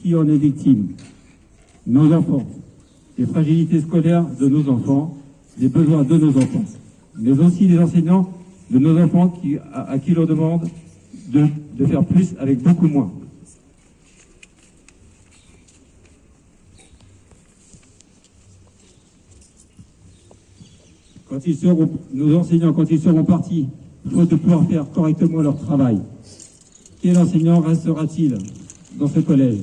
Qui en est victime? Nos enfants. Les fragilités scolaires de nos enfants, les besoins de nos enfants, mais aussi les enseignants de nos enfants à qui l'on demande de faire plus avec beaucoup moins. Nos enseignants, quand ils seront partis, faute de pouvoir faire correctement leur travail, quel enseignant restera-t-il dans ce collège?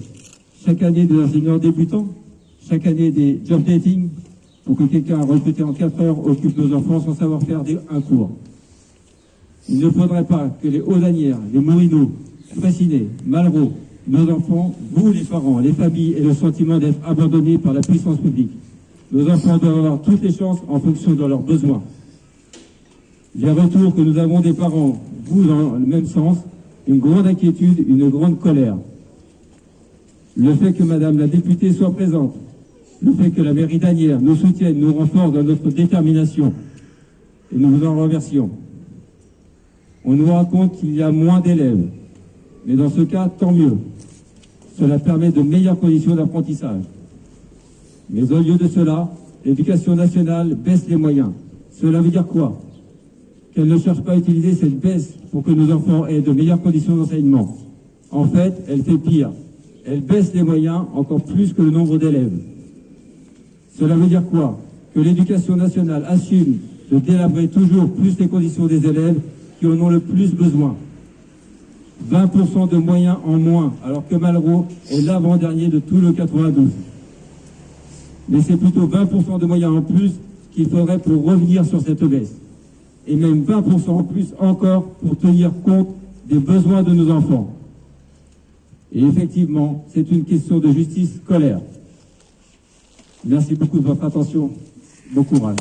Chaque année des enseignants débutants, chaque année des job dating, pour que quelqu'un recruté en 4 heures occupe nos enfants sans savoir faire un cours. Il ne faudrait pas que les Hauts-Asnières, les Moulineaux, Fraissinet, Malraux, nos enfants, vous les parents, les familles, aient le sentiment d'être abandonnés par la puissance publique. Nos enfants doivent avoir toutes les chances en fonction de leurs besoins. Les retours que nous avons des parents, vous dans le même sens, une grande inquiétude, une grande colère. Le fait que Madame la députée soit présente, le fait que la mairie d'Asnières nous soutienne, nous renforce dans notre détermination, et nous vous en remercions. On nous raconte qu'il y a moins d'élèves, mais dans ce cas, tant mieux. Cela permet de meilleures conditions d'apprentissage. Mais au lieu de cela, l'éducation nationale baisse les moyens. Cela veut dire quoi? Qu'elle ne cherche pas à utiliser cette baisse pour que nos enfants aient de meilleures conditions d'enseignement. En fait, elle fait pire. Elle baisse les moyens encore plus que le nombre d'élèves. Cela veut dire quoi? Que l'éducation nationale assume de délabrer toujours plus les conditions des élèves qui en ont le plus besoin. 20% de moyens en moins, alors que Malraux est l'avant-dernier de tout le 92. Mais c'est plutôt 20% de moyens en plus qu'il faudrait pour revenir sur cette baisse. Et même 20% en plus encore pour tenir compte des besoins de nos enfants. Et effectivement, c'est une question de justice scolaire. Merci beaucoup de votre attention. Bon courage.